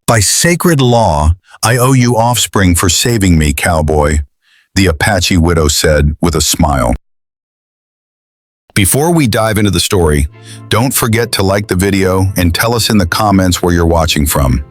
By sacred law, I owe you offspring for saving me, cowboy, the Apache widow said with a smile. Before we dive into the story, don't forget to like the video and tell us in the comments where you're watching from.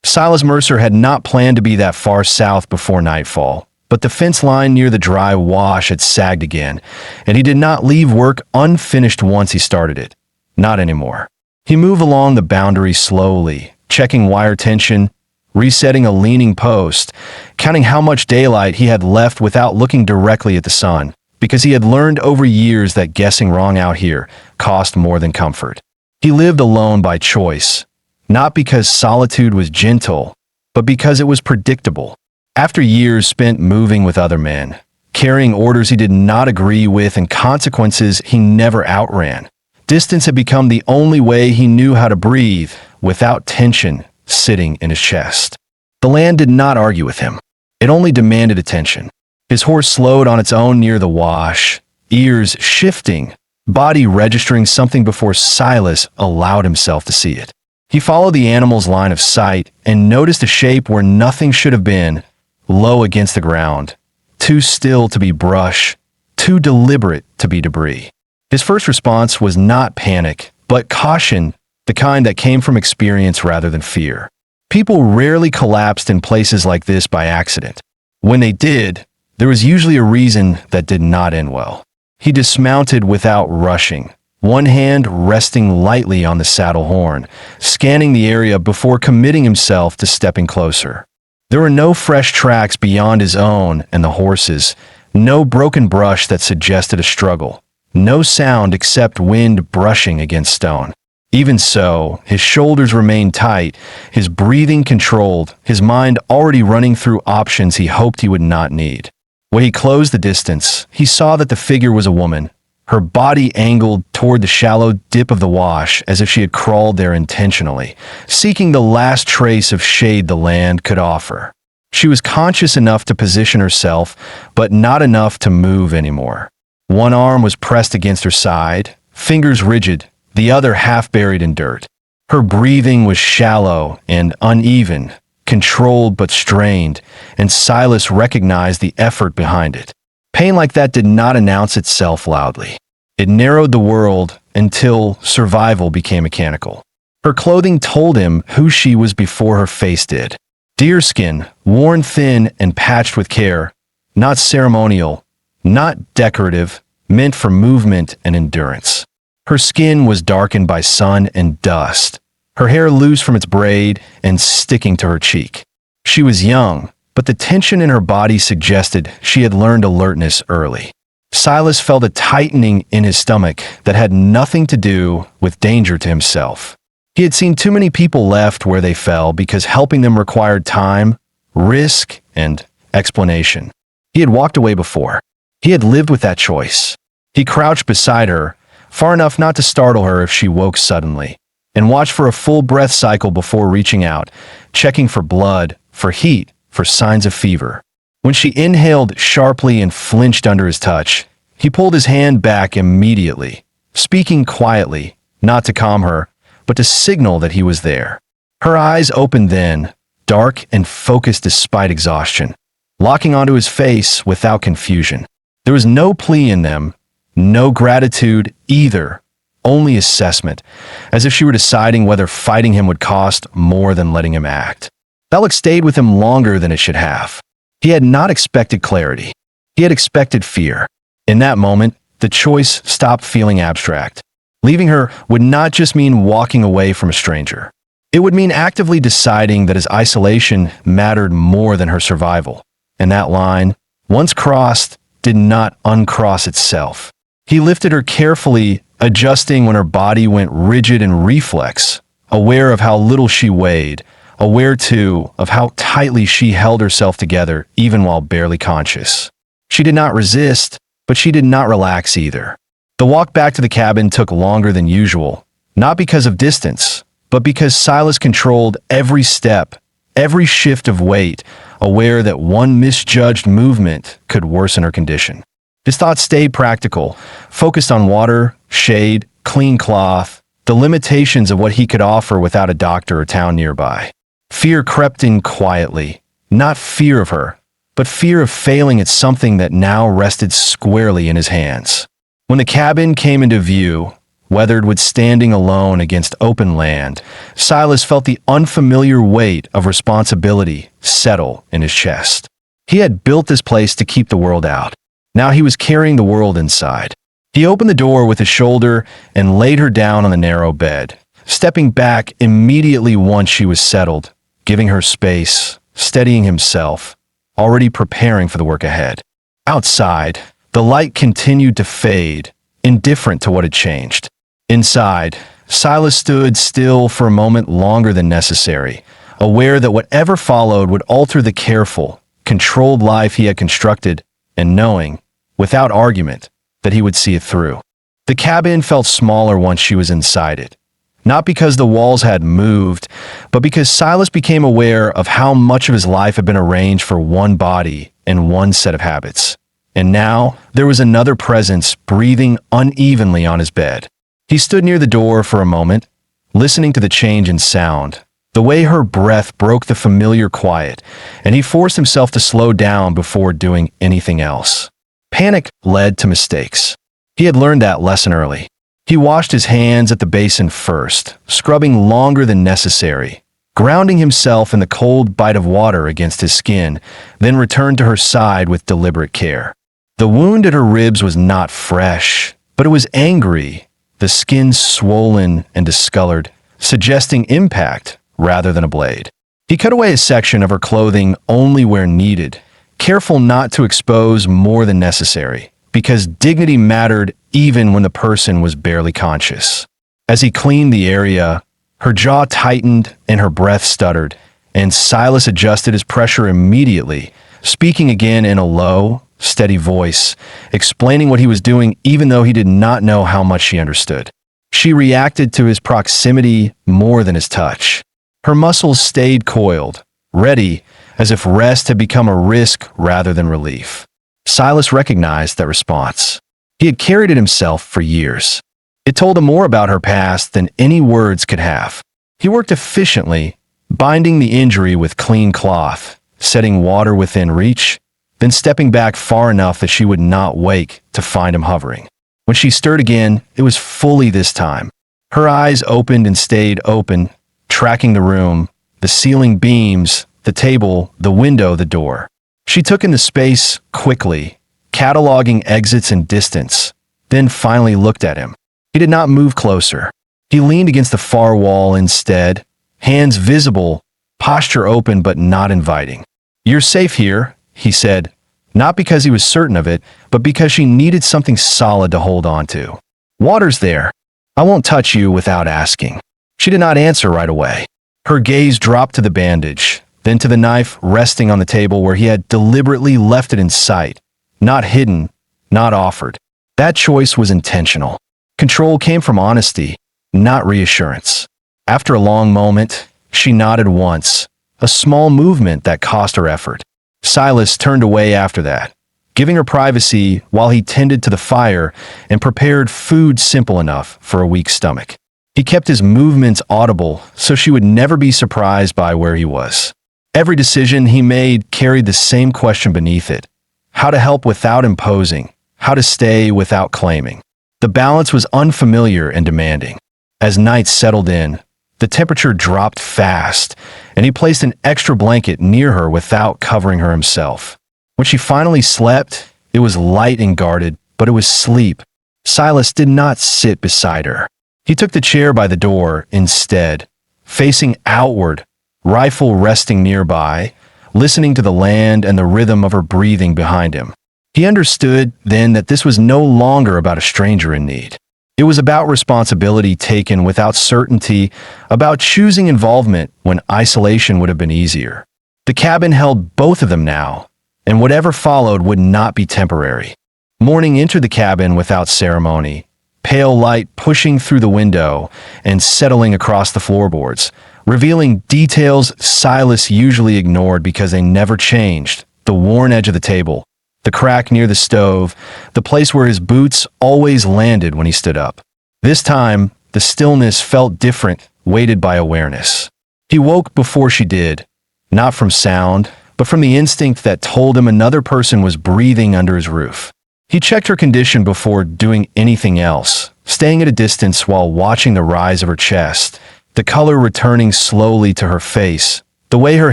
Silas Mercer had not planned to be that far south before nightfall, but the fence line near the dry wash had sagged again, and he did not leave work unfinished once he started it. Not anymore. He moved along the boundary slowly, checking wire tension, resetting a leaning post, counting how much daylight he had left without looking directly at the sun, because he had learned over years that guessing wrong out here cost more than comfort. He lived alone by choice, not because solitude was gentle, but because it was predictable. After years spent moving with other men, carrying orders he did not agree with and consequences he never outran, distance had become the only way he knew how to breathe without tension sitting in his chest. The land did not argue with him. It only demanded attention. His horse slowed on its own near the wash, ears shifting, body registering something before Silas allowed himself to see it. He followed the animal's line of sight and noticed a shape where nothing should have been, low against the ground, too still to be brush, too deliberate to be debris. His first response was not panic, but caution, the kind that came from experience rather than fear. People rarely collapsed in places like this by accident. When they did, there was usually a reason that did not end well. He dismounted without rushing, one hand resting lightly on the saddle horn, scanning the area before committing himself to stepping closer. There were no fresh tracks beyond his own and the horse's, no broken brush that suggested a struggle, no sound except wind brushing against stone. Even so, his shoulders remained tight, his breathing controlled, his mind already running through options he hoped he would not need. When he closed the distance, he saw that the figure was a woman, her body angled toward the shallow dip of the wash as if she had crawled there intentionally, seeking the last trace of shade the land could offer. She was conscious enough to position herself, but not enough to move anymore. One arm was pressed against her side, fingers rigid, the other half buried in dirt. Her breathing was shallow and uneven, controlled but strained, and Silas recognized the effort behind it. Pain like that did not announce itself loudly. It narrowed the world until survival became mechanical. Her clothing told him who she was before her face did. Deerskin, worn thin and patched with care, not ceremonial, not decorative, meant for movement and endurance. Her skin was darkened by sun and dust, her hair loose from its braid and sticking to her cheek. She was young, but the tension in her body suggested she had learned alertness early. Silas felt a tightening in his stomach that had nothing to do with danger to himself. He had seen too many people left where they fell because helping them required time, risk, and explanation. He had walked away before. He had lived with that choice. He crouched beside her, far enough not to startle her if she woke suddenly, and watched for a full breath cycle before reaching out, checking for blood, for heat, for signs of fever. When she inhaled sharply and flinched under his touch, he pulled his hand back immediately, speaking quietly, not to calm her, but to signal that he was there. Her eyes opened then, dark and focused despite exhaustion, locking onto his face without confusion. There was no plea in them, no gratitude either, only assessment, as if she were deciding whether fighting him would cost more than letting him act. That look stayed with him longer than it should have. He had not expected clarity. He had expected fear. In that moment, the choice stopped feeling abstract. Leaving her would not just mean walking away from a stranger. It would mean actively deciding that his isolation mattered more than her survival. And that line, once crossed, did not uncross itself. He lifted her carefully, adjusting when her body went rigid and reflex, aware of how little she weighed, aware, too, of how tightly she held herself together even while barely conscious. She did not resist, but she did not relax either. The walk back to the cabin took longer than usual, not because of distance, but because Silas controlled every step, every shift of weight, aware that one misjudged movement could worsen her condition. His thoughts stayed practical, focused on water, shade, clean cloth, the limitations of what he could offer without a doctor or town nearby. Fear crept in quietly, not fear of her, but fear of failing at something that now rested squarely in his hands. When the cabin came into view, weathered with standing alone against open land, Silas felt the unfamiliar weight of responsibility settle in his chest. He had built this place to keep the world out. Now he was carrying the world inside. He opened the door with his shoulder and laid her down on the narrow bed, stepping back immediately once she was settled, giving her space, steadying himself, already preparing for the work ahead. Outside, the light continued to fade, indifferent to what had changed. Inside, Silas stood still for a moment longer than necessary, aware that whatever followed would alter the careful, controlled life he had constructed, and knowing, without argument, that he would see it through. The cabin felt smaller once she was inside it, not because the walls had moved, but because Silas became aware of how much of his life had been arranged for one body and one set of habits. And now, there was another presence breathing unevenly on his bed. He stood near the door for a moment, listening to the change in sound, the way her breath broke the familiar quiet, and he forced himself to slow down before doing anything else. Panic led to mistakes. He had learned that lesson early. He washed his hands at the basin first, scrubbing longer than necessary, grounding himself in the cold bite of water against his skin, then returned to her side with deliberate care. The wound at her ribs was not fresh, but it was angry, the skin swollen and discolored, suggesting impact rather than a blade. He cut away a section of her clothing only where needed, careful not to expose more than necessary, because dignity mattered even when the person was barely conscious. As he cleaned the area, her jaw tightened and her breath stuttered, and Silas adjusted his pressure immediately, speaking again in a low, steady voice, explaining what he was doing even though he did not know how much she understood. She reacted to his proximity more than his touch. Her muscles stayed coiled, ready, as if rest had become a risk rather than relief. Silas recognized that response. He had carried it himself for years. It told him more about her past than any words could have. He worked efficiently, binding the injury with clean cloth, setting water within reach, then stepping back far enough that she would not wake to find him hovering. When she stirred again, it was fully this time. Her eyes opened and stayed open, tracking the room, the ceiling beams, the table, the window, the door. She took in the space quickly, cataloging exits and distance, then finally looked at him. He did not move closer. He leaned against the far wall instead, hands visible, posture open but not inviting. "You're safe here," he said, not because he was certain of it, but because she needed something solid to hold on to. "Water's there. I won't touch you without asking." She did not answer right away. Her gaze dropped to the bandage, then to the knife resting on the table where he had deliberately left it in sight, not hidden, not offered. That choice was intentional. Control came from honesty, not reassurance. After a long moment, she nodded once, a small movement that cost her effort. Silas turned away after that, giving her privacy while he tended to the fire and prepared food simple enough for a weak stomach. He kept his movements audible so she would never be surprised by where he was. Every decision he made carried the same question beneath it: how to help without imposing, how to stay without claiming. The balance was unfamiliar and demanding. As night settled in, the temperature dropped fast, and he placed an extra blanket near her without covering her himself. When she finally slept, it was light and guarded, but it was sleep. Silas did not sit beside her. He took the chair by the door instead, facing outward, rifle resting nearby, listening to the land and the rhythm of her breathing behind him. He understood then that this was no longer about a stranger in need. It was about responsibility taken without certainty, about choosing involvement when isolation would have been easier. The cabin held both of them now, and whatever followed would not be temporary. Morning entered the cabin without ceremony, pale light pushing through the window and settling across the floorboards, revealing details Silas usually ignored because they never changed: the worn edge of the table, the crack near the stove, the place where his boots always landed when he stood up. This time, the stillness felt different, weighted by awareness. He woke before she did, not from sound, but from the instinct that told him another person was breathing under his roof. He checked her condition before doing anything else, staying at a distance while watching the rise of her chest, the color returning slowly to her face, the way her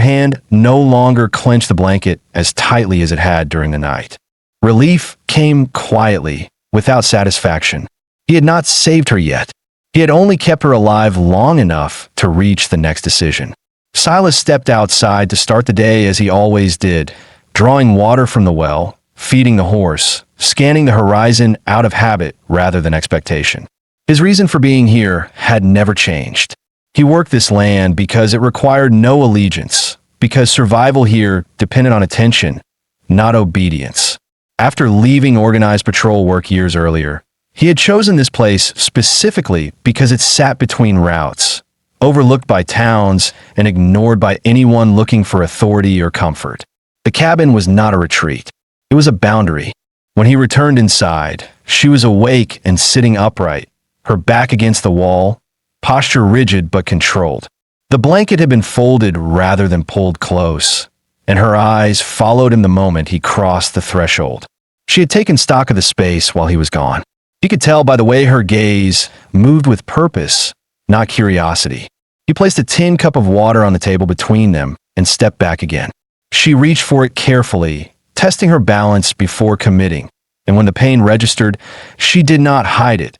hand no longer clenched the blanket as tightly as it had during the night. Relief came quietly, without satisfaction. He had not saved her yet. He had only kept her alive long enough to reach the next decision. Silas stepped outside to start the day as he always did, drawing water from the well, feeding the horse, scanning the horizon out of habit rather than expectation. His reason for being here had never changed. He worked this land because it required no allegiance, because survival here depended on attention, not obedience. After leaving organized patrol work years earlier, he had chosen this place specifically because it sat between routes, overlooked by towns and ignored by anyone looking for authority or comfort. The cabin was not a retreat. It was a boundary. When he returned inside, she was awake and sitting upright, her back against the wall, posture rigid but controlled. The blanket had been folded rather than pulled close, and her eyes followed him the moment he crossed the threshold. She had taken stock of the space while he was gone. He could tell by the way her gaze moved with purpose, not curiosity. He placed a tin cup of water on the table between them and stepped back again. She reached for it carefully, testing her balance before committing, and when the pain registered, she did not hide it,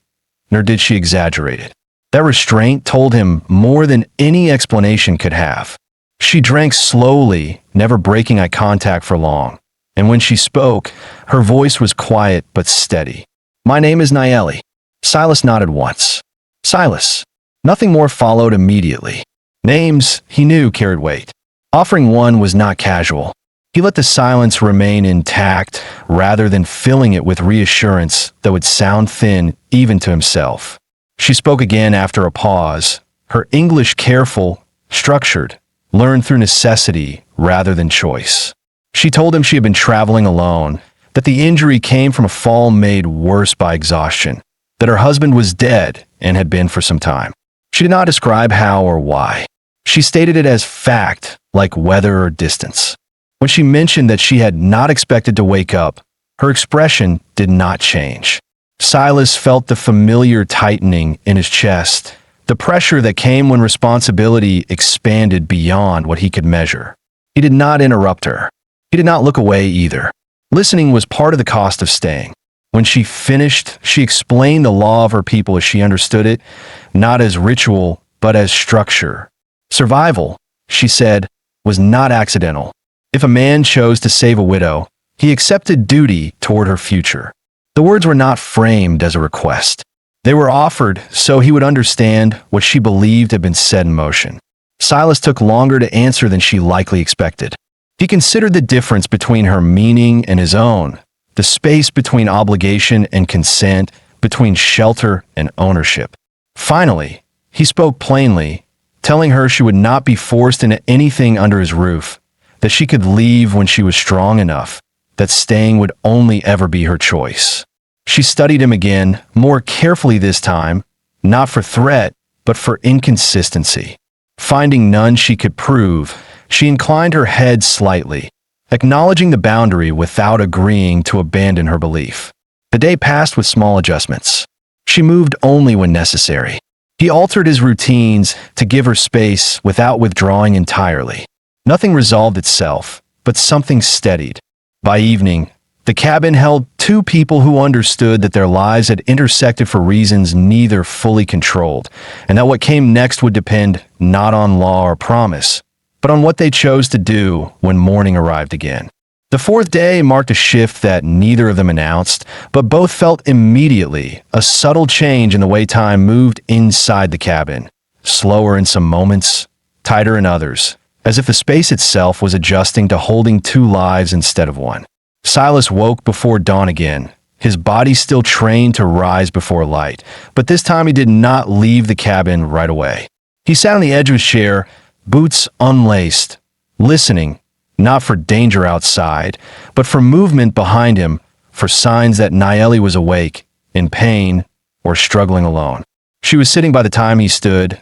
nor did she exaggerate it. That restraint told him more than any explanation could have. She drank slowly, never breaking eye contact for long, and when she spoke, her voice was quiet but steady. "My name is Nadie." Silas nodded once. Silas. Nothing more followed immediately. Names, he knew, carried weight. Offering one was not casual. He let the silence remain intact rather than filling it with reassurance that would sound thin even to himself. She spoke again after a pause, her English careful, structured, learned through necessity rather than choice. She told him she had been traveling alone, that the injury came from a fall made worse by exhaustion, that her husband was dead and had been for some time. She did not describe how or why. She stated it as fact, like weather or distance. When she mentioned that she had not expected to wake up, her expression did not change. Silas felt the familiar tightening in his chest, the pressure that came when responsibility expanded beyond what he could measure. He did not interrupt her. He did not look away either. Listening was part of the cost of staying. When she finished, she explained the law of her people as she understood it, not as ritual, but as structure. Survival, she said, was not accidental. If a man chose to save a widow, he accepted duty toward her future. The words were not framed as a request. They were offered so he would understand what she believed had been set in motion. Silas took longer to answer than she likely expected. He considered the difference between her meaning and his own, the space between obligation and consent, between shelter and ownership. Finally, he spoke plainly, telling her she would not be forced into anything under his roof, that she could leave when she was strong enough, that staying would only ever be her choice. She studied him again, more carefully this time, not for threat, but for inconsistency. Finding none she could prove, she inclined her head slightly, acknowledging the boundary without agreeing to abandon her belief. The day passed with small adjustments. She moved only when necessary. He altered his routines to give her space without withdrawing entirely. Nothing resolved itself, but something steadied. By evening, the cabin held two people who understood that their lives had intersected for reasons neither fully controlled, and that what came next would depend not on law or promise, but on what they chose to do when morning arrived again. The fourth day marked a shift that neither of them announced, but both felt immediately, a subtle change in the way time moved inside the cabin, slower in some moments, tighter in others, as if the space itself was adjusting to holding two lives instead of one. Silas woke before dawn again, his body still trained to rise before light, but this time he did not leave the cabin right away. He sat on the edge of his chair, boots unlaced, listening, not for danger outside, but for movement behind him, for signs that Nadie was awake, in pain, or struggling alone. She was sitting by the time he stood,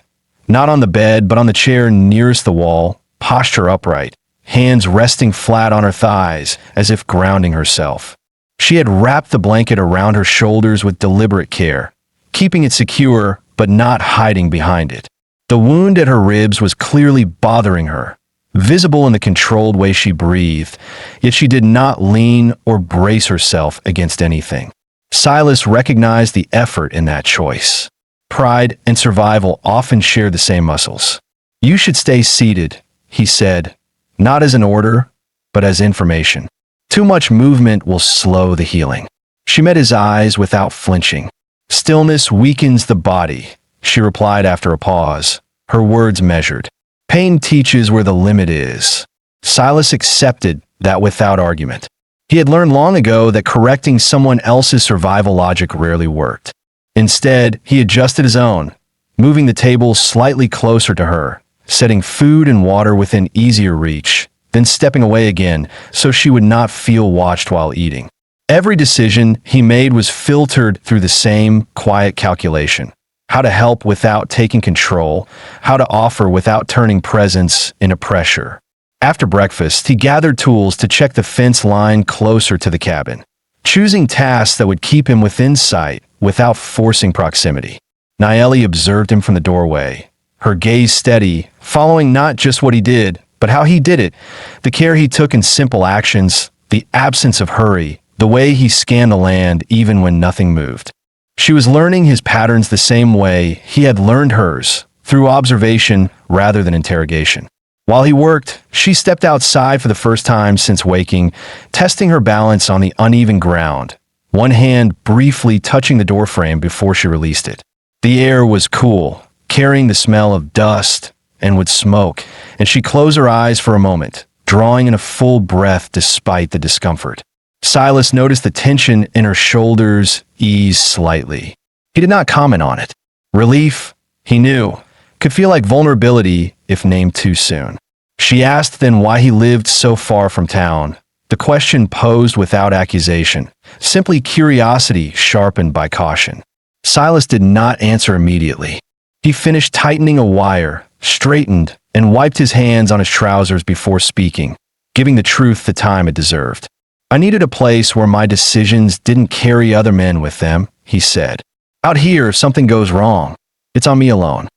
not on the bed, but on the chair nearest the wall, posture upright, hands resting flat on her thighs as if grounding herself. She had wrapped the blanket around her shoulders with deliberate care, keeping it secure but not hiding behind it. The wound at her ribs was clearly bothering her, visible in the controlled way she breathed, yet she did not lean or brace herself against anything. Silas recognized the effort in that choice. Pride and survival often share the same muscles. "You should stay seated," he said, not as an order, but as information. "Too much movement will slow the healing." She met his eyes without flinching. "Stillness weakens the body," she replied after a pause, her words measured. "Pain teaches where the limit is." Silas accepted that without argument. He had learned long ago that correcting someone else's survival logic rarely worked. Instead, he adjusted his own, moving the table slightly closer to her, setting food and water within easier reach, then stepping away again so she would not feel watched while eating. Every decision he made was filtered through the same quiet calculation: how to help without taking control, how to offer without turning presence into pressure. After breakfast, he gathered tools to check the fence line closer to the cabin, choosing tasks that would keep him within sight without forcing proximity. Nayeli observed him from the doorway, her gaze steady, following not just what he did, but how he did it, the care he took in simple actions, the absence of hurry, the way he scanned the land even when nothing moved. She was learning his patterns the same way he had learned hers, through observation rather than interrogation. While he worked, she stepped outside for the first time since waking, testing her balance on the uneven ground, one hand briefly touching the doorframe before she released it. The air was cool, carrying the smell of dust and wood smoke, and she closed her eyes for a moment, drawing in a full breath despite the discomfort. Silas noticed the tension in her shoulders ease slightly. He did not comment on it. Relief, he knew, could feel like vulnerability if named too soon. She asked then why he lived so far from town, the question posed without accusation, simply curiosity sharpened by caution. Silas did not answer immediately. He finished tightening a wire, straightened, and wiped his hands on his trousers before speaking, giving the truth the time it deserved. "I needed a place where my decisions didn't carry other men with them," he said. "Out here, if something goes wrong, it's on me alone."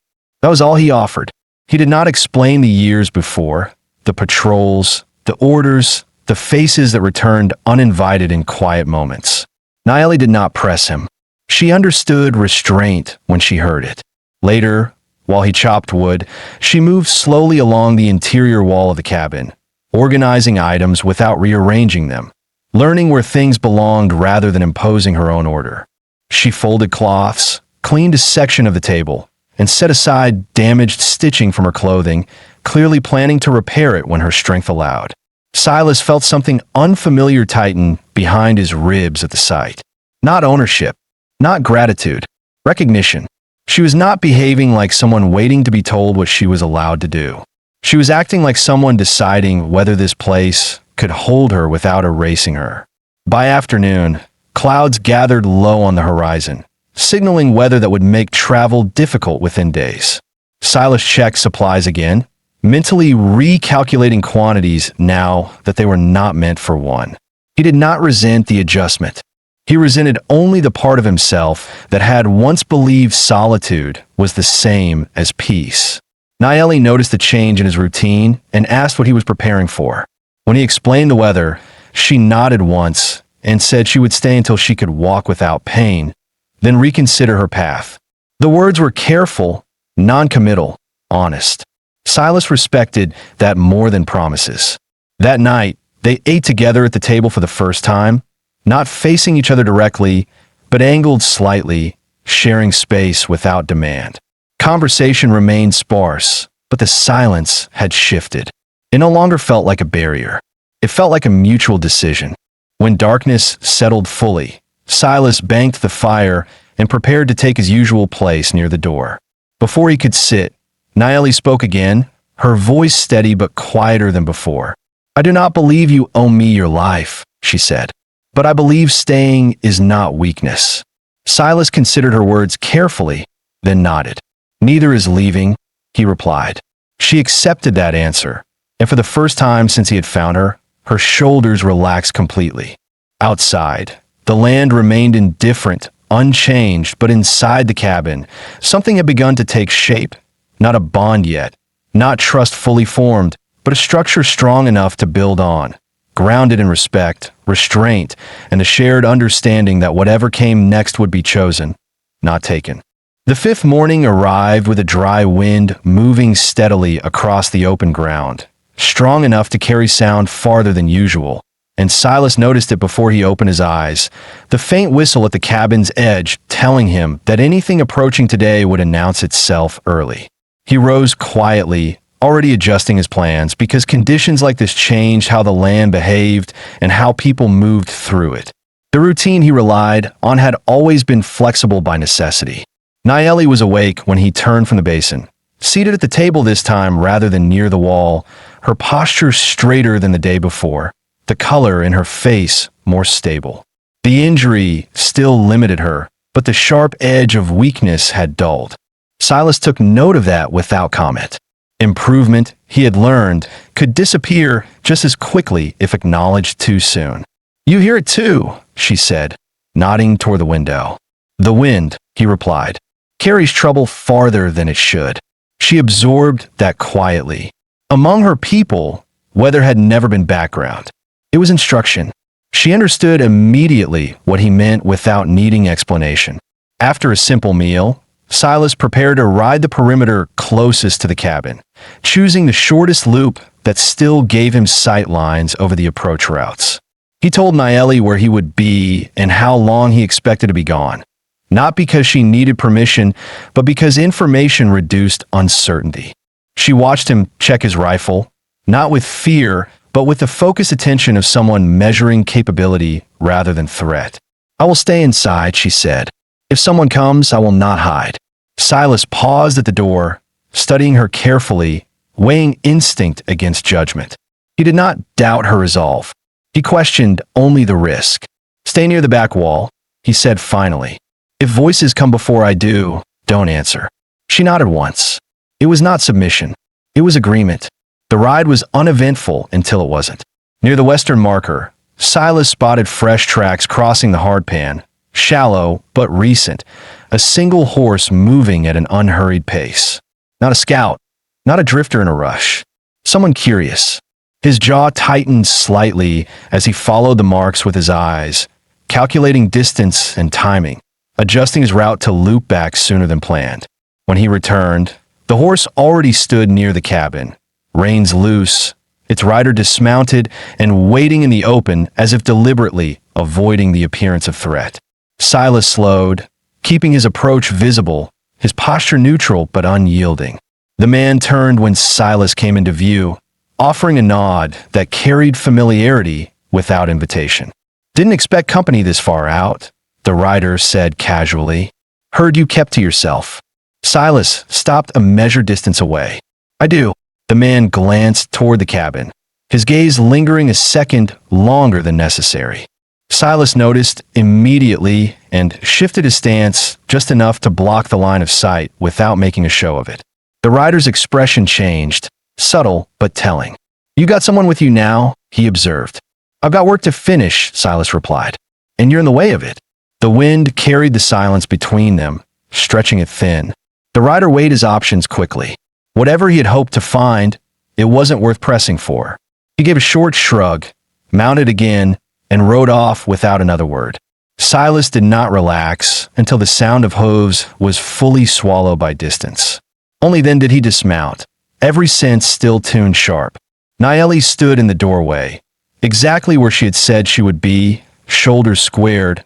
That was all he offered. He did not explain the years before, the patrols, the orders, the faces that returned uninvited in quiet moments. Nayeli did not press him. She understood restraint when she heard it. Later, while he chopped wood, she moved slowly along the interior wall of the cabin, organizing items without rearranging them, learning where things belonged rather than imposing her own order. She folded cloths, cleaned a section of the table, and set aside damaged stitching from her clothing, clearly planning to repair it when her strength allowed. Silas felt something unfamiliar tighten behind his ribs at the sight. Not ownership, not gratitude, recognition. She was not behaving like someone waiting to be told what she was allowed to do. She was acting like someone deciding whether this place could hold her without erasing her. By afternoon, clouds gathered low on the horizon, signaling weather that would make travel difficult within days. Silas checked supplies again, mentally recalculating quantities now that they were not meant for one. He did not resent the adjustment. He resented only the part of himself that had once believed solitude was the same as peace. Nayeli noticed the change in his routine and asked what he was preparing for. When he explained the weather, she nodded once and said she would stay until she could walk without pain, then reconsider her path. The words were careful, non-committal, honest. Silas respected that more than promises. That night, they ate together at the table for the first time, not facing each other directly, but angled slightly, sharing space without demand. Conversation remained sparse, but the silence had shifted. It no longer felt like a barrier. It felt like a mutual decision. When darkness settled fully, Silas banked the fire and prepared to take his usual place near the door. Before he could sit, Nayeli spoke again, her voice steady but quieter than before. "I do not believe you owe me your life," she said, "but I believe staying is not weakness." Silas considered her words carefully, then nodded. "Neither is leaving," he replied. She accepted that answer, and for the first time since he had found her, her shoulders relaxed completely. Outside, the land remained indifferent, unchanged, but inside the cabin, something had begun to take shape. Not a bond yet, not trust fully formed, but a structure strong enough to build on, grounded in respect, restraint, and the shared understanding that whatever came next would be chosen, not taken. The fifth morning arrived with a dry wind moving steadily across the open ground, strong enough to carry sound farther than usual, and Silas noticed it before he opened his eyes, the faint whistle at the cabin's edge telling him that anything approaching today would announce itself early. He rose quietly, already adjusting his plans, because conditions like this changed how the land behaved and how people moved through it. The routine he relied on had always been flexible by necessity. Nayeli was awake when he turned from the basin, seated at the table this time rather than near the wall, her posture straighter than the day before, the color in her face more stable. The injury still limited her, but the sharp edge of weakness had dulled. Silas took note of that without comment. Improvement, he had learned, could disappear just as quickly if acknowledged too soon. "You hear it too," she said, nodding toward the window. "The wind," he replied, "carries trouble farther than it should." She absorbed that quietly. Among her people, weather had never been background. It was instruction. She understood immediately what he meant without needing explanation. After a simple meal, Silas prepared to ride the perimeter closest to the cabin, choosing the shortest loop that still gave him sight lines over the approach routes. He told Nayeli where he would be and how long he expected to be gone, not because she needed permission, but because information reduced uncertainty. She watched him check his rifle, not with fear, but with the focused attention of someone measuring capability rather than threat. "I will stay inside," she said. "If someone comes, I will not hide." Silas paused at the door, studying her carefully, weighing instinct against judgment. He did not doubt her resolve. He questioned only the risk. "Stay near the back wall," he said finally. "If voices come before I do, don't answer." She nodded once. It was not submission. It was agreement. The ride was uneventful until it wasn't. Near the western marker, Silas spotted fresh tracks crossing the hardpan, shallow but recent, a single horse moving at an unhurried pace. Not a scout, not a drifter in a rush, someone curious. His jaw tightened slightly as he followed the marks with his eyes, calculating distance and timing, adjusting his route to loop back sooner than planned. When he returned, the horse already stood near the cabin, reins loose, its rider dismounted and waiting in the open as if deliberately avoiding the appearance of threat. Silas slowed, keeping his approach visible, his posture neutral but unyielding. The man turned when Silas came into view, offering a nod that carried familiarity without invitation. "Didn't expect company this far out," the rider said casually. "Heard you kept to yourself." Silas stopped a measured distance away. "I do." The man glanced toward the cabin, his gaze lingering a second longer than necessary. Silas noticed immediately and shifted his stance just enough to block the line of sight without making a show of it. The rider's expression changed, subtle but telling. "You got someone with you now?" he observed. "I've got work to finish," Silas replied. "And you're in the way of it." The wind carried the silence between them, stretching it thin. The rider weighed his options quickly. Whatever he had hoped to find, it wasn't worth pressing for. He gave a short shrug, mounted again, and rode off without another word. Silas did not relax until the sound of hooves was fully swallowed by distance. Only then did he dismount, every sense still tuned sharp. Nayeli stood in the doorway, exactly where she had said she would be, shoulders squared,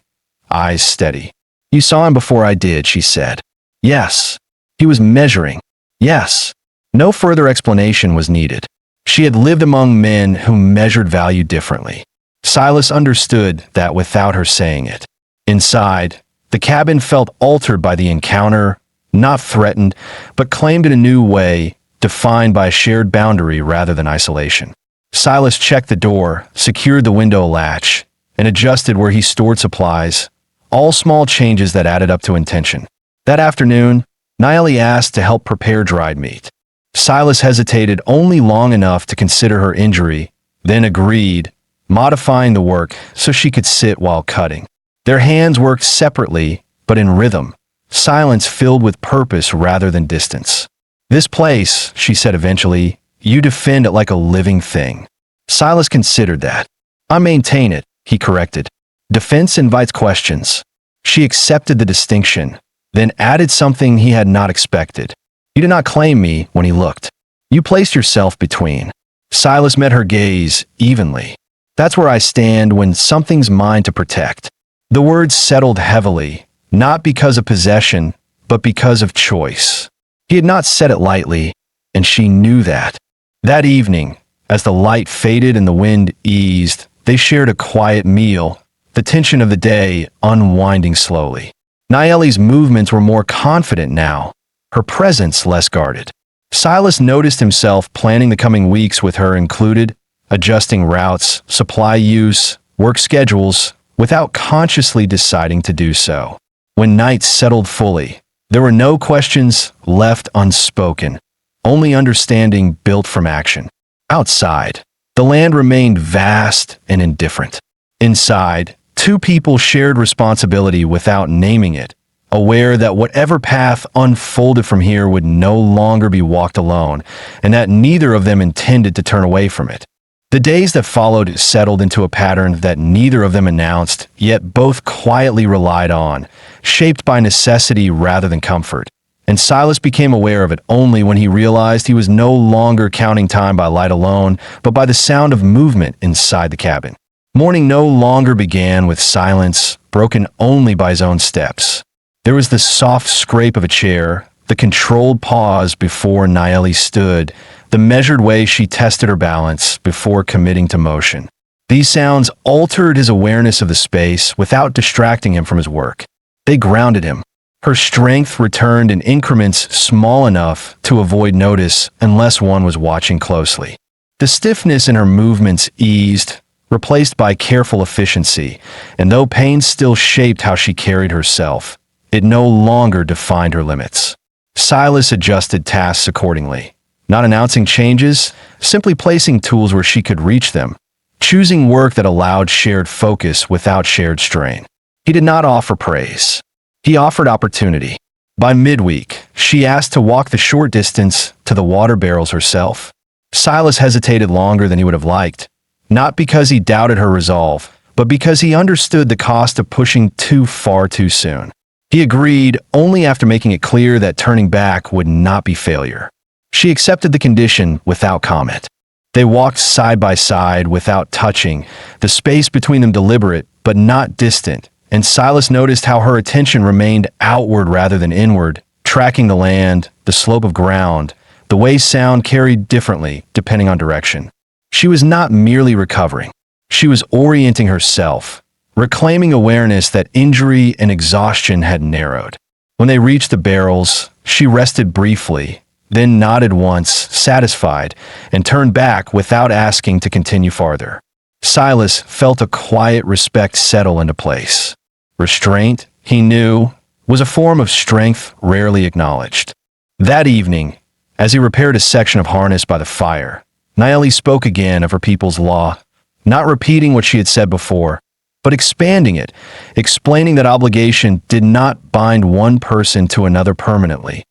eyes steady. "You saw him before I did," she said. "Yes." He was measuring. "Yes." No further explanation was needed. She had lived among men who measured value differently. Silas understood that without her saying it. Inside, the cabin felt altered by the encounter, not threatened, but claimed in a new way, defined by a shared boundary rather than isolation. Silas checked the door, secured the window latch, and adjusted where he stored supplies, all small changes that added up to intention. That afternoon, Nayeli asked to help prepare dried meat. Silas hesitated only long enough to consider her injury, then agreed, modifying the work so she could sit while cutting. Their hands worked separately, but in rhythm, silence filled with purpose rather than distance. "This place," she said eventually, "you defend it like a living thing." Silas considered that. "I maintain it," he corrected. "Defense invites questions." She accepted the distinction, then added something he had not expected. "You did not claim me when he looked. You placed yourself between." Silas met her gaze evenly. "That's where I stand when something's mine to protect." The words settled heavily, not because of possession, but because of choice. He had not said it lightly, and she knew that. That evening, as the light faded and the wind eased, they shared a quiet meal, the tension of the day unwinding slowly. Nayeli's movements were more confident now, her presence less guarded. Silas noticed himself planning the coming weeks with her included, adjusting routes, supply use, work schedules, without consciously deciding to do so. When night settled fully, there were no questions left unspoken, only understanding built from action. Outside, the land remained vast and indifferent. Inside, two people shared responsibility without naming it, aware that whatever path unfolded from here would no longer be walked alone, and that neither of them intended to turn away from it. The days that followed settled into a pattern that neither of them announced, yet both quietly relied on, shaped by necessity rather than comfort. And Silas became aware of it only when he realized he was no longer counting time by light alone, but by the sound of movement inside the cabin. Morning no longer began with silence, broken only by his own steps. There was the soft scrape of a chair, the controlled pause before Nayeli stood, the measured way she tested her balance before committing to motion. These sounds altered his awareness of the space without distracting him from his work. They grounded him. Her strength returned in increments small enough to avoid notice unless one was watching closely. The stiffness in her movements eased, replaced by careful efficiency, and though pain still shaped how she carried herself, it no longer defined her limits. Silas adjusted tasks accordingly, not announcing changes, simply placing tools where she could reach them, choosing work that allowed shared focus without shared strain. He did not offer praise. He offered opportunity. By midweek, she asked to walk the short distance to the water barrels herself. Silas hesitated longer than he would have liked, not because he doubted her resolve, but because he understood the cost of pushing too far too soon. He agreed only after making it clear that turning back would not be failure. She accepted the condition without comment. They walked side by side without touching, the space between them deliberate but not distant, and Silas noticed how her attention remained outward rather than inward, tracking the land, the slope of ground, the way sound carried differently depending on direction. She was not merely recovering. She was orienting herself, reclaiming awareness that injury and exhaustion had narrowed. When they reached the barrels, she rested briefly, then nodded once, satisfied, and turned back without asking to continue farther. Silas felt a quiet respect settle into place. Restraint, he knew, was a form of strength rarely acknowledged. That evening, as he repaired a section of harness by the fire, Nayeli spoke again of her people's law, not repeating what she had said before, but expanding it, explaining that obligation did not bind one person to another permanently,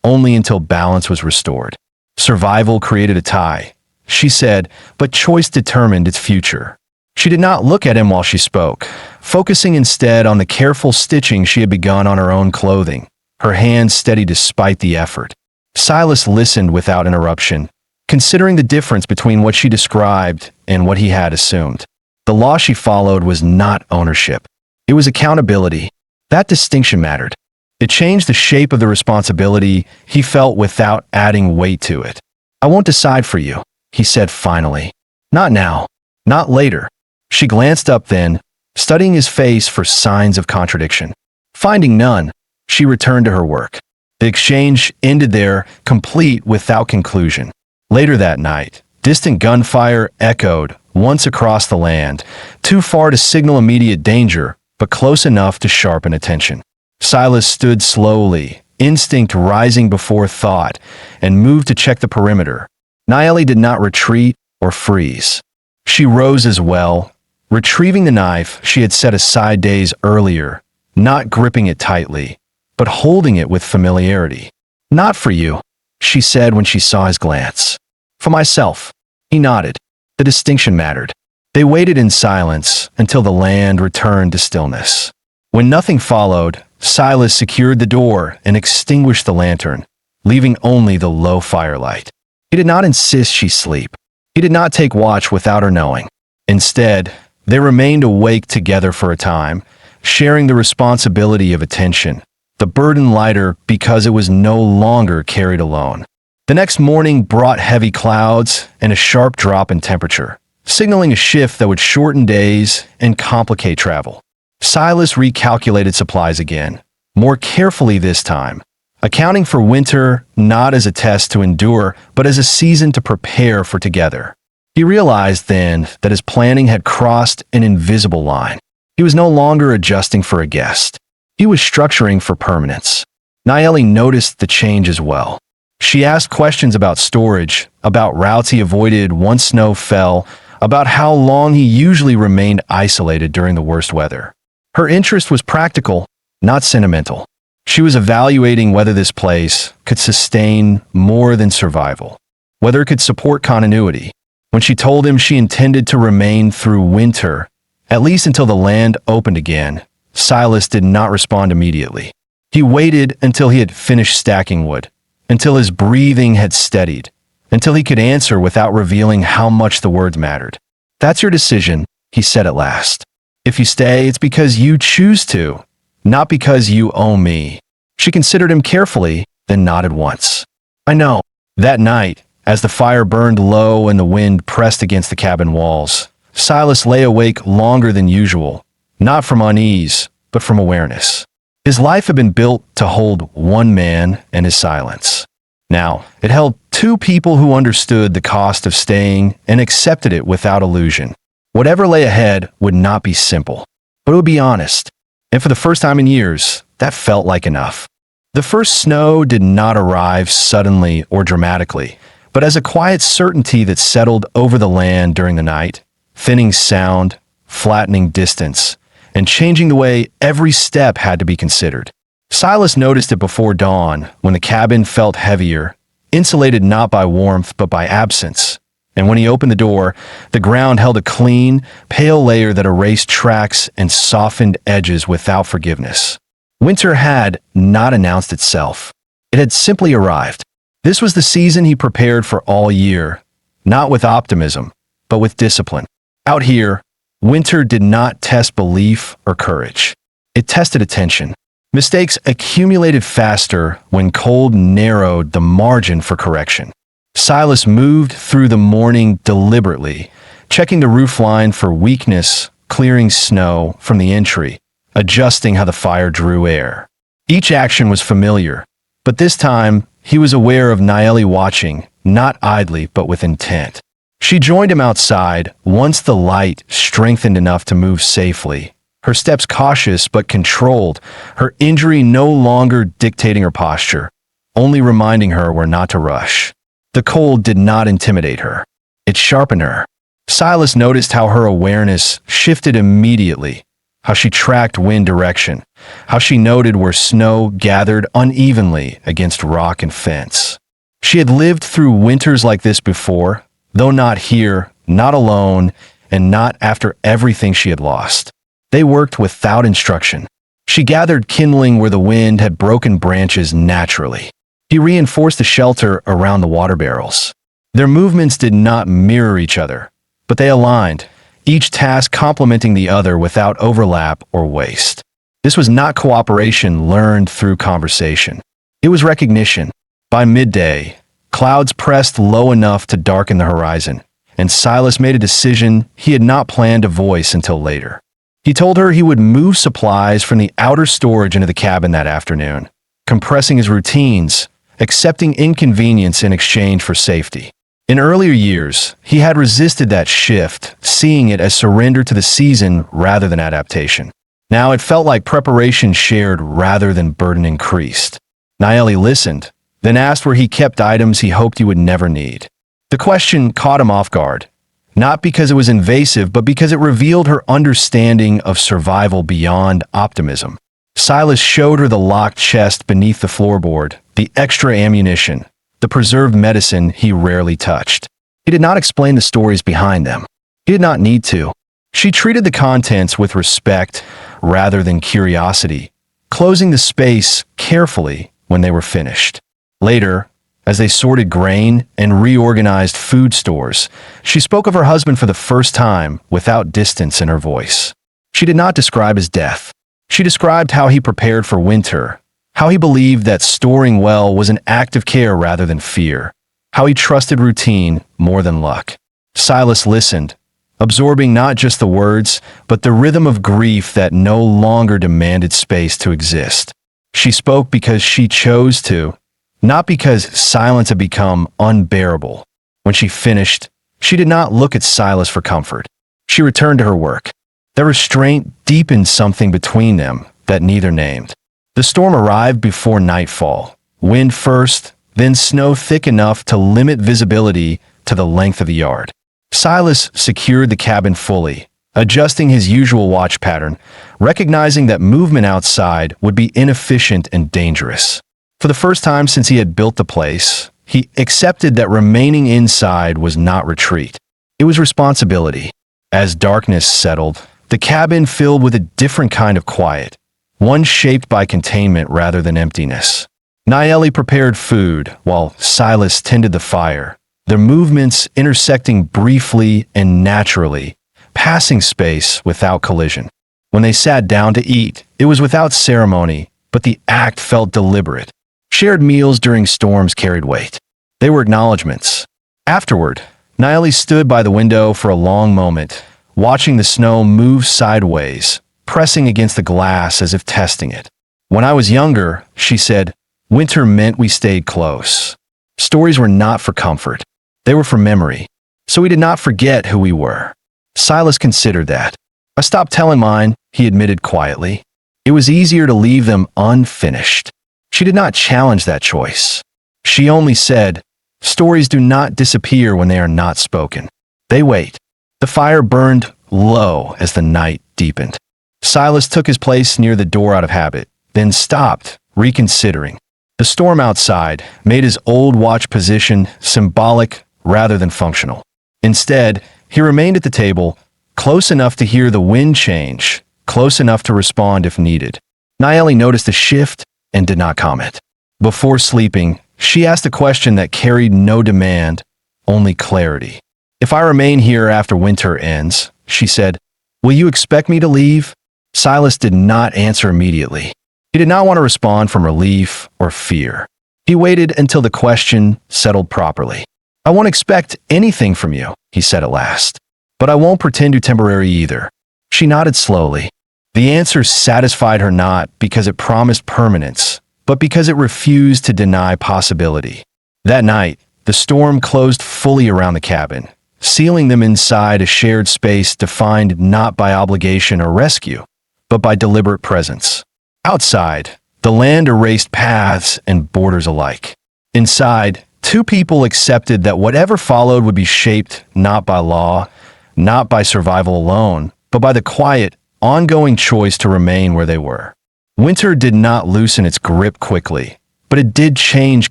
only until balance was restored. Survival created a tie, she said, but choice determined its future. She did not look at him while she spoke, focusing instead on the careful stitching she had begun on her own clothing, her hands steady despite the effort. Silas listened without interruption, considering the difference between what she described and what he had assumed. The law she followed was not ownership. It was accountability. That distinction mattered. It changed the shape of the responsibility he felt without adding weight to it. "I won't decide for you," he said finally. "Not now. Not later." She glanced up then, studying his face for signs of contradiction. Finding none, she returned to her work. The exchange ended there, complete without conclusion. Later that night, distant gunfire echoed once across the land, too far to signal immediate danger, but close enough to sharpen attention. Silas stood slowly, instinct rising before thought, and moved to check the perimeter. Nadie did not retreat or freeze. She rose as well, retrieving the knife she had set aside days earlier, not gripping it tightly, but holding it with familiarity. "Not for you," she said when she saw his glance. "For myself." He nodded. The distinction mattered. They waited in silence until the land returned to stillness. When nothing followed, Silas secured the door and extinguished the lantern, leaving only the low firelight. He did not insist she sleep. He did not take watch without her knowing. Instead, they remained awake together for a time, sharing the responsibility of attention, the burden lighter because it was no longer carried alone. The next morning brought heavy clouds and a sharp drop in temperature, signaling a shift that would shorten days and complicate travel. Silas recalculated supplies again, more carefully this time, accounting for winter not as a test to endure, but as a season to prepare for together. He realized then that his planning had crossed an invisible line. He was no longer adjusting for a guest. He was structuring for permanence. Nadie noticed the change as well. She asked questions about storage, about routes he avoided once snow fell, about how long he usually remained isolated during the worst weather. Her interest was practical, not sentimental. She was evaluating whether this place could sustain more than survival, whether it could support continuity. When she told him she intended to remain through winter, at least until the land opened again, Silas did not respond immediately. He waited until he had finished stacking wood, until his breathing had steadied, until he could answer without revealing how much the words mattered. "That's your decision," he said at last. "If you stay, it's because you choose to, not because you owe me." She considered him carefully, then nodded once. "I know." That night, as the fire burned low and the wind pressed against the cabin walls, Silas lay awake longer than usual, not from unease, but from awareness. His life had been built to hold one man and his silence. Now, it held two people who understood the cost of staying and accepted it without illusion. Whatever lay ahead would not be simple, but it would be honest. And for the first time in years, that felt like enough. The first snow did not arrive suddenly or dramatically, but as a quiet certainty that settled over the land during the night, thinning sound, flattening distance, and changing the way every step had to be considered. Silas noticed it before dawn, when the cabin felt heavier, insulated not by warmth but by absence. And when he opened the door, the ground held a clean, pale layer that erased tracks and softened edges without forgiveness. Winter had not announced itself. It had simply arrived. This was the season he prepared for all year, not with optimism, but with discipline. Out here, winter did not test belief or courage. It tested attention. Mistakes accumulated faster when cold narrowed the margin for correction. Silas moved through the morning deliberately, checking the roofline for weakness, clearing snow from the entry, adjusting how the fire drew air. Each action was familiar, but this time he was aware of Nadie watching, not idly but with intent. She joined him outside once the light strengthened enough to move safely, her steps cautious but controlled, her injury no longer dictating her posture, only reminding her where not to rush. The cold did not intimidate her. It sharpened her. Silas noticed how her awareness shifted immediately, how she tracked wind direction, how she noted where snow gathered unevenly against rock and fence. She had lived through winters like this before, though not here, not alone, and not after everything she had lost. They worked without instruction. She gathered kindling where the wind had broken branches naturally. He reinforced the shelter around the water barrels. Their movements did not mirror each other, but they aligned, each task complementing the other without overlap or waste. This was not cooperation learned through conversation. It was recognition. By midday, clouds pressed low enough to darken the horizon, and Silas made a decision he had not planned to voice until later. He told her he would move supplies from the outer storage into the cabin that afternoon, compressing his routines, accepting inconvenience in exchange for safety. In earlier years, he had resisted that shift, seeing it as surrender to the season rather than adaptation. Now it felt like preparation shared rather than burden increased. Naeli listened, then asked where he kept items he hoped he would never need. The question caught him off guard, not because it was invasive, but because it revealed her understanding of survival beyond optimism. Silas showed her the locked chest beneath the floorboard, the extra ammunition, the preserved medicine he rarely touched. He did not explain the stories behind them. He did not need to. She treated the contents with respect rather than curiosity, closing the space carefully when they were finished. Later, as they sorted grain and reorganized food stores, she spoke of her husband for the first time without distance in her voice. She did not describe his death. She described how he prepared for winter, how he believed that storing well was an act of care rather than fear, how he trusted routine more than luck. Silas listened, absorbing not just the words, but the rhythm of grief that no longer demanded space to exist. She spoke because she chose to, not because silence had become unbearable. When she finished, she did not look at Silas for comfort. She returned to her work. The restraint deepened something between them that neither named. The storm arrived before nightfall, wind first, then snow thick enough to limit visibility to the length of the yard. Silas secured the cabin fully, adjusting his usual watch pattern, recognizing that movement outside would be inefficient and dangerous. For the first time since he had built the place, he accepted that remaining inside was not retreat. It was responsibility. As darkness settled, the cabin filled with a different kind of quiet, one shaped by containment rather than emptiness. Naeli prepared food while Silas tended the fire, their movements intersecting briefly and naturally, passing space without collision. When they sat down to eat, it was without ceremony, but the act felt deliberate. Shared meals during storms carried weight. They were acknowledgments. Afterward, Naeli stood by the window for a long moment, watching the snow move sideways, pressing against the glass as if testing it. When I was younger, she said, winter meant we stayed close. Stories were not for comfort. They were for memory. So we did not forget who we were. Silas considered that. I stopped telling mine, he admitted quietly. It was easier to leave them unfinished. She did not challenge that choice. She only said, stories do not disappear when they are not spoken. They wait. The fire burned low as the night deepened. Silas took his place near the door out of habit, then stopped, reconsidering. The storm outside made his old watch position symbolic rather than functional. Instead, he remained at the table, close enough to hear the wind change, close enough to respond if needed. Naeli noticed the shift and did not comment. Before sleeping, she asked a question that carried no demand, only clarity. If I remain here after winter ends, she said, will you expect me to leave? Silas did not answer immediately. He did not want to respond from relief or fear. He waited until the question settled properly. I won't expect anything from you, he said at last. But I won't pretend you're temporary either. She nodded slowly. The answer satisfied her not because it promised permanence, but because it refused to deny possibility. That night, the storm closed fully around the cabin, sealing them inside a shared space defined not by obligation or rescue, but by deliberate presence. Outside, the land erased paths and borders alike. Inside, two people accepted that whatever followed would be shaped not by law, not by survival alone, but by the quiet, ongoing choice to remain where they were. Winter did not loosen its grip quickly, but it did change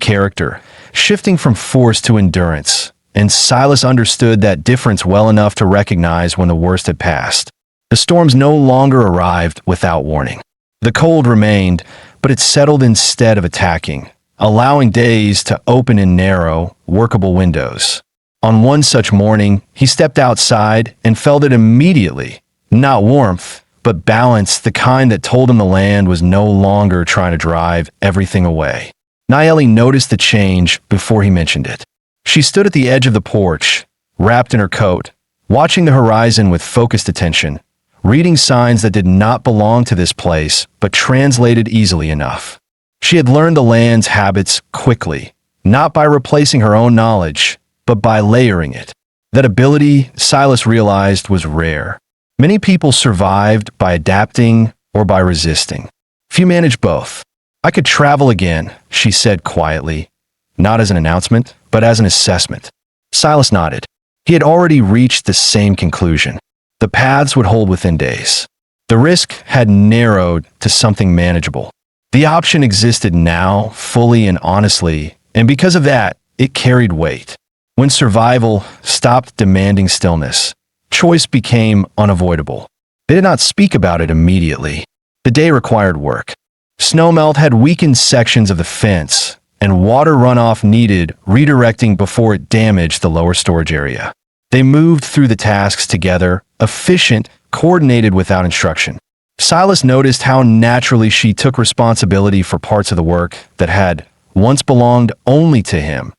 character, shifting from force to endurance, and Silas understood that difference well enough to recognize when the worst had passed. The storms no longer arrived without warning. The cold remained, but it settled instead of attacking, allowing days to open in narrow, workable windows. On one such morning, he stepped outside and felt it immediately. Not warmth, but balance, the kind that told him the land was no longer trying to drive everything away. Naeli noticed the change before he mentioned it. She stood at the edge of the porch, wrapped in her coat, watching the horizon with focused attention, reading signs that did not belong to this place but translated easily enough. She had learned the land's habits quickly, not by replacing her own knowledge, but by layering it. That ability, Silas realized, was rare. Many people survived by adapting or by resisting. Few managed both. I could travel again, she said quietly, not as an announcement, but as an assessment. Silas nodded. He had already reached the same conclusion. The paths would hold within days. The risk had narrowed to something manageable. The option existed now, fully and honestly, and because of that, it carried weight. When survival stopped demanding stillness, choice became unavoidable. They did not speak about it immediately. The day required work. Snowmelt had weakened sections of the fence, and water runoff needed redirecting before it damaged the lower storage area. They moved through the tasks together, efficient, coordinated without instruction. Silas noticed how naturally she took responsibility for parts of the work that had once belonged only to him.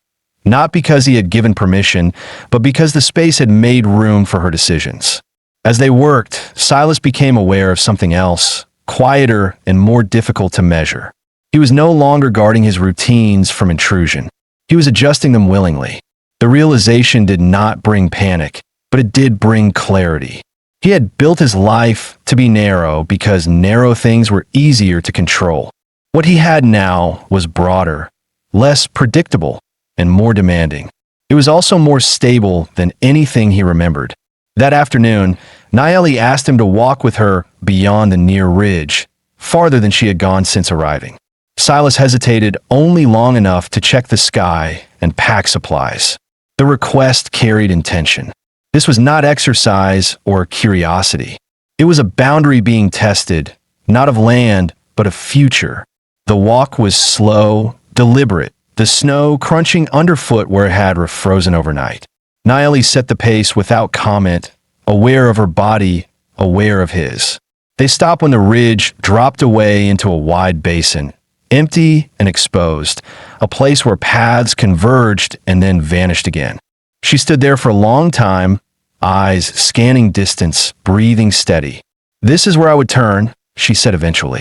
Not because he had given permission, but because the space had made room for her decisions. As they worked, Silas became aware of something else, quieter and more difficult to measure. He was no longer guarding his routines from intrusion. He was adjusting them willingly. The realization did not bring panic, but it did bring clarity. He had built his life to be narrow because narrow things were easier to control. What he had now was broader, less predictable, and more demanding. It was also more stable than anything he remembered. That afternoon, Nayeli asked him to walk with her beyond the near ridge, farther than she had gone since arriving. Silas hesitated only long enough to check the sky and pack supplies. The request carried intention. This was not exercise or curiosity. It was a boundary being tested, not of land, but of future. The walk was slow, deliberate, the snow crunching underfoot where it had frozen overnight. Nayeli set the pace without comment, aware of her body, aware of his. They stopped when the ridge dropped away into a wide basin, empty and exposed, a place where paths converged and then vanished again. She stood there for a long time, eyes scanning distance, breathing steady. "This is where I would turn," she said eventually.